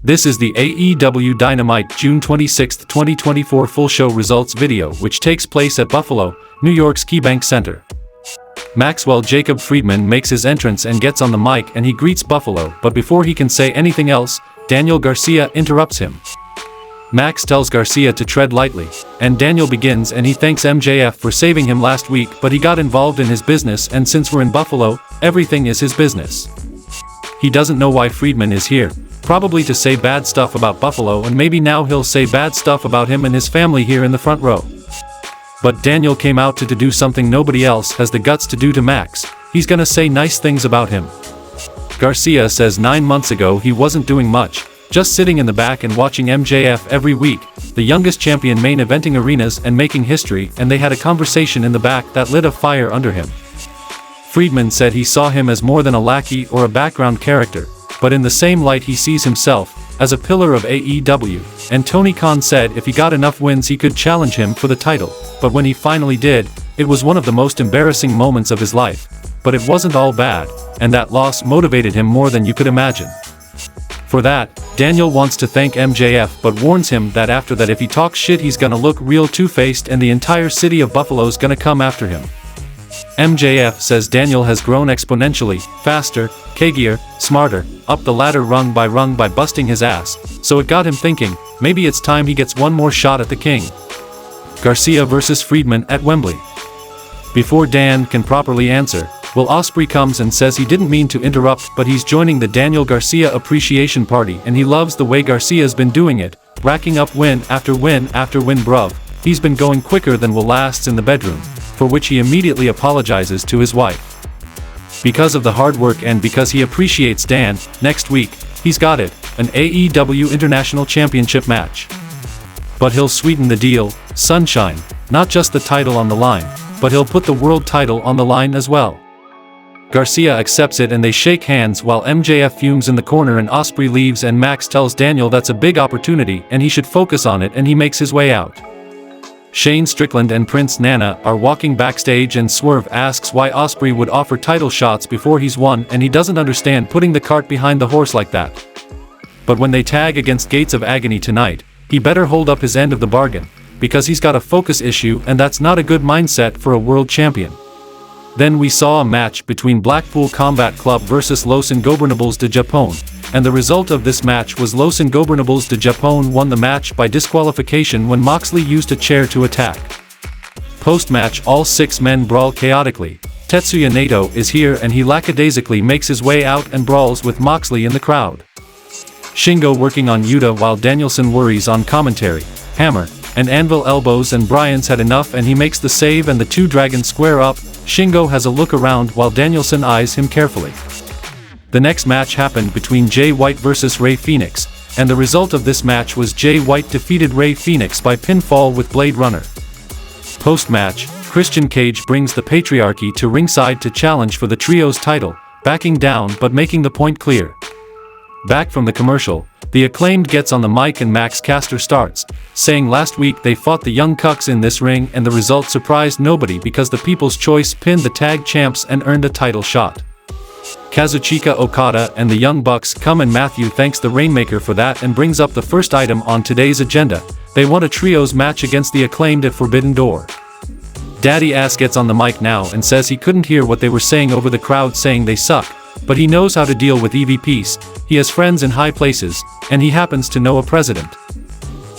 This is the AEW Dynamite June 26, 2024 full show results video which takes place at Buffalo, New York's KeyBank Center. Maxwell Jacob Friedman makes his entrance and gets on the mic and he greets Buffalo, but before he can say anything else, Daniel Garcia interrupts him. Max tells Garcia to tread lightly, and Daniel begins and he thanks MJF for saving him last week, but he got involved in his business and since we're in Buffalo, everything is his business. He doesn't know why Friedman is here, probably to say bad stuff about Buffalo, and maybe now he'll say bad stuff about him and his family here in the front row. But Daniel came out to do something nobody else has the guts to do to Max. He's gonna say nice things about him. Garcia says 9 months ago he wasn't doing much, just sitting in the back and watching MJF every week, the youngest champion main eventing arenas and making history, and they had a conversation in the back that lit a fire under him. Friedman said he saw him as more than a lackey or a background character, but in the same light he sees himself, as a pillar of AEW, and Tony Khan said if he got enough wins he could challenge him for the title, but when he finally did, it was one of the most embarrassing moments of his life. But it wasn't all bad, and that loss motivated him more than you could imagine. For that, Daniel wants to thank MJF but warns him that after that if he talks shit he's gonna look real two-faced and the entire city of Buffalo's gonna come after him. MJF says Daniel has grown exponentially, faster, kegier, smarter, up the ladder rung by busting his ass, so it got him thinking, maybe it's time he gets one more shot at the king. Garcia vs. Friedman at Wembley. Before Dan can properly answer, Will Ospreay comes and says he didn't mean to interrupt but he's joining the Daniel Garcia appreciation party and he loves the way Garcia's been doing it, racking up win after win after win bruv, he's been going quicker than Will lasts in the bedroom, for which he immediately apologizes to his wife. Because of the hard work and because he appreciates Dan, next week, he's got it, an AEW International Championship match. But he'll sweeten the deal, sunshine, not just the title on the line, but he'll put the world title on the line as well. Garcia accepts it and they shake hands while MJF fumes in the corner and Ospreay leaves and Max tells Daniel that's a big opportunity and he should focus on it and he makes his way out. Shane Strickland and Prince Nana are walking backstage and Swerve asks why Ospreay would offer title shots before he's won and he doesn't understand putting the cart behind the horse like that. But when they tag against Gates of Agony tonight, he better hold up his end of the bargain, because he's got a focus issue and that's not a good mindset for a world champion. Then we saw a match between Blackpool Combat Club vs Los Ingobernables de Japón, and the result of this match was Los Ingobernables de Japón won the match by disqualification when Moxley used a chair to attack. Post-match all 6 men brawl chaotically. Tetsuya Naito is here and he lackadaisically makes his way out and brawls with Moxley in the crowd. Shingo working on Yuta while Danielson worries on commentary. Hammer and Anvil elbows and Bryan's had enough and he makes the save and the two dragons square up. Shingo has a look around while Danielson eyes him carefully. The next match happened between Jay White vs Rey Fenix, and the result of this match was Jay White defeated Rey Fenix by pinfall with Blade Runner. Post-match, Christian Cage brings the Patriarchy to ringside to challenge for the Trios title, backing down but making the point clear. Back from the commercial, the Acclaimed gets on the mic and Max Caster starts, saying last week they fought the Young Cucks in this ring and the result surprised nobody because the People's Choice pinned the tag champs and earned a title shot. Kazuchika Okada and the Young Bucks come and Matthew thanks the Rainmaker for that and brings up the first item on today's agenda. They want a trios match against the Acclaimed at Forbidden Door. Daddy Ass gets on the mic now and says he couldn't hear what they were saying over the crowd saying they suck, but he knows how to deal with EVPs, he has friends in high places, and he happens to know a president.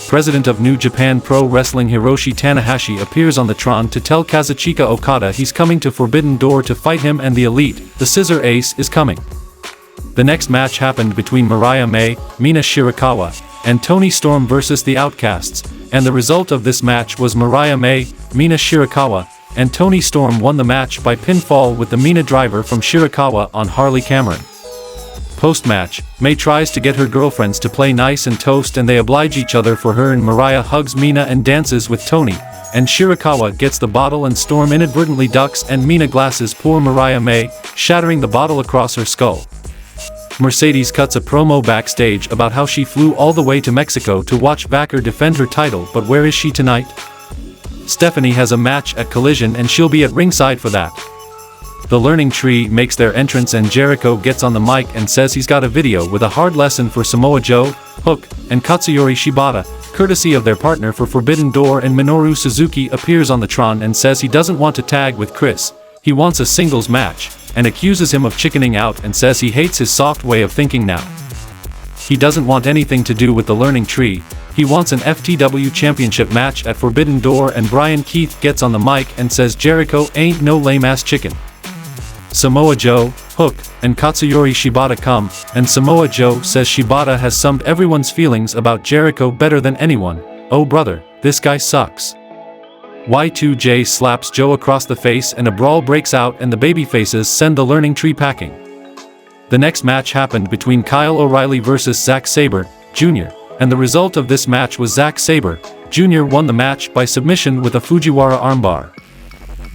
President of New Japan Pro Wrestling Hiroshi Tanahashi appears on the Tron to tell Kazuchika Okada he's coming to Forbidden Door to fight him and the Elite, the Scissor Ace is coming. The next match happened between Mariah May, Mina Shirakawa, and Toni Storm vs the Outcasts, and the result of this match was Mariah May, Mina Shirakawa, and Toni Storm won the match by pinfall with the Mina driver from Shirakawa on Harley Cameron. Post-match, May tries to get her girlfriends to play nice and toast and they oblige each other for her and Mariah hugs Mina and dances with Toni, and Shirakawa gets the bottle and Storm inadvertently ducks and Mina glasses poor Mariah May, shattering the bottle across her skull. Mercedes cuts a promo backstage about how she flew all the way to Mexico to watch Vacker defend her title, but where is she tonight? Stephanie has a match at Collision and she'll be at ringside for that. The Learning Tree makes their entrance and Jericho gets on the mic and says he's got a video with a hard lesson for Samoa Joe, Hook, and Katsuyori Shibata, courtesy of their partner for Forbidden Door, and Minoru Suzuki appears on the Tron and says he doesn't want to tag with Chris, he wants a singles match, and accuses him of chickening out and says he hates his soft way of thinking now. He doesn't want anything to do with the Learning Tree, he wants an FTW Championship match at Forbidden Door, and Brian Keith gets on the mic and says Jericho ain't no lame-ass chicken. Samoa Joe, Hook, and Katsuyori Shibata come, and Samoa Joe says Shibata has summed everyone's feelings about Jericho better than anyone. Oh brother, this guy sucks. Y2J slaps Joe across the face and a brawl breaks out and the babyfaces send the Learning Tree packing. The next match happened between Kyle O'Reilly vs. Zack Sabre, Jr., and the result of this match was Zack Sabre, Jr. won the match by submission with a Fujiwara armbar.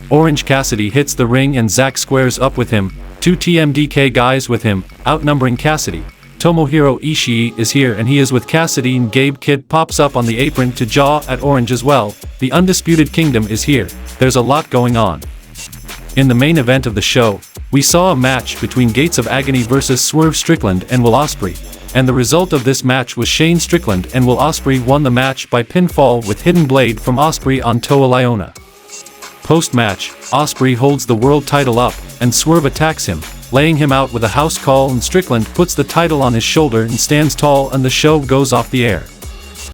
Orange Cassidy hits the ring and Zack squares up with him, 2 TMDK guys with him, outnumbering Cassidy. Tomohiro Ishii is here and he is with Cassidy, and Gabe Kidd pops up on the apron to jaw at Orange as well. The Undisputed Kingdom is here, there's a lot going on. In the main event of the show, we saw a match between Gates of Agony vs. Swerve Strickland and Will Ospreay, and the result of this match was Shane Strickland and Will Ospreay won the match by pinfall with Hidden Blade from Ospreay on Toa Liona. Post-match, Ospreay holds the world title up, and Swerve attacks him, laying him out with a house call, and Strickland puts the title on his shoulder and stands tall, and the show goes off the air.